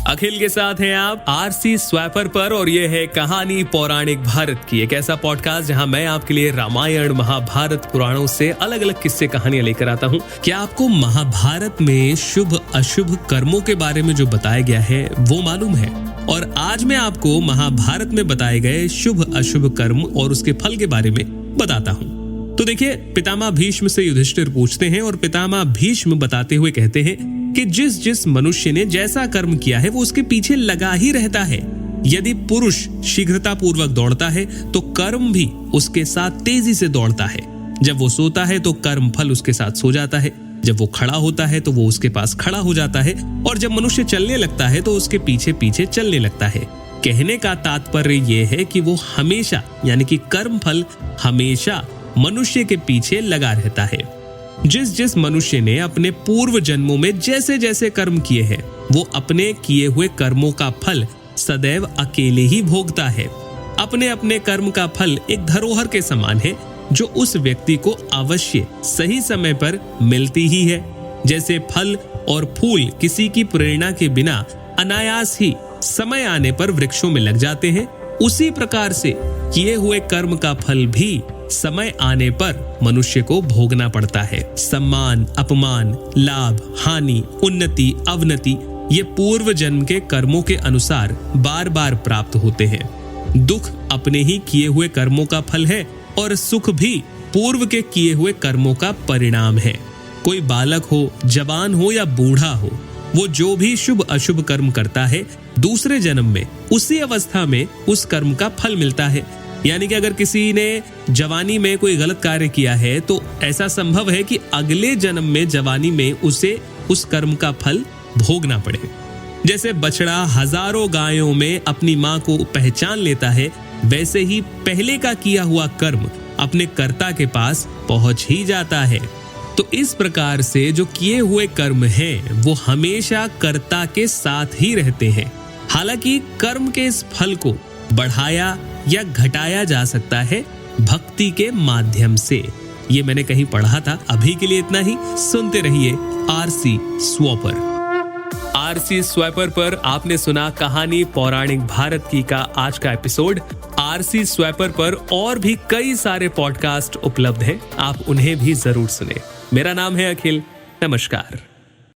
अखिल के साथ हैं आप आरसी स्वैपर पर और ये है कहानी पौराणिक भारत की, एक ऐसा पॉडकास्ट जहां मैं आपके लिए रामायण महाभारत पुराणों से अलग अलग किस्से कहानियां लेकर आता हूं। क्या आपको महाभारत में शुभ अशुभ कर्मों के बारे में जो बताया गया है वो मालूम है? और आज मैं आपको महाभारत में बताए गए शुभ अशुभ कर्म और उसके फल के बारे में बताता हूँ। तो देखिए, पितामह भीष्म से युधिष्ठिर पूछते हैं और पितामह भीष्म बताते हुए कहते हैं कि जिस मनुष्य ने जैसा कर्म किया है वो उसके पीछे लगा ही रहता है। यदि पुरुष शीघ्रता पूर्वक दौड़ता है तो कर्म भी उसके साथ तेजी से दौड़ता है। जब वो सोता है तो कर्म फल उसके साथ सो जाता है। जब वो खड़ा होता है तो वो उसके पास खड़ा हो जाता है। और जब मनुष्य चलने लगता है तो उसके पीछे पीछे चलने लगता है। कहने का तात्पर्य ये है कि वो हमेशा यानी कि कर्म फल हमेशा मनुष्य के पीछे लगा रहता है। जिस मनुष्य ने अपने पूर्व जन्मों में जैसे जैसे कर्म किए हैं वो अपने किए हुए कर्मों का फल सदैव अकेले ही भोगता है। अपने अपने कर्म का फल एक धरोहर के समान है जो उस व्यक्ति को अवश्य सही समय पर मिलती ही है। जैसे फल और फूल किसी की प्रेरणा के बिना अनायास ही समय आने पर वृक्षों में लग जाते हैं, उसी प्रकार से किए हुए कर्म का फल भी समय आने पर मनुष्य को भोगना पड़ता है। सम्मान, अपमान, लाभ, हानि, उन्नति, अवनति ये पूर्व जन्म के कर्मों के अनुसार बार बार प्राप्त होते हैं। दुख अपने ही किए हुए कर्मों का फल है और सुख भी पूर्व के किए हुए कर्मों का परिणाम है। कोई बालक हो, जवान हो या बूढ़ा हो, वो जो भी शुभ अशुभ कर्म करता है दूसरे जन्म में उसी अवस्था में उस कर्म का फल मिलता है। यानी कि अगर किसी ने जवानी में कोई गलत कार्य किया है तो ऐसा संभव है कि अगले जन्म में जवानी में उसे उस कर्म का फल भोगना पड़े। जैसे बछड़ा हजारों गायों में अपनी माँ को पहचान लेता है, वैसे ही पहले का किया हुआ कर्म अपने कर्ता के पास पहुंच ही जाता है। तो इस प्रकार से जो किए हुए कर्म हैं वो हमेशा कर्ता के साथ ही रहते हैं। हालांकि कर्म के इस फल को बढ़ाया या घटाया जा सकता है भक्ति के माध्यम से। ये मैंने कहीं पढ़ा था। अभी के लिए इतना ही। सुनते रहिए आरसी स्वैपर। आरसी स्वैपर पर आपने सुना कहानी पौराणिक भारत की का आज का एपिसोड। आरसी स्वैपर पर और भी कई सारे पॉडकास्ट उपलब्ध हैं, आप उन्हें भी जरूर सुने। मेरा नाम है अखिल। नमस्कार।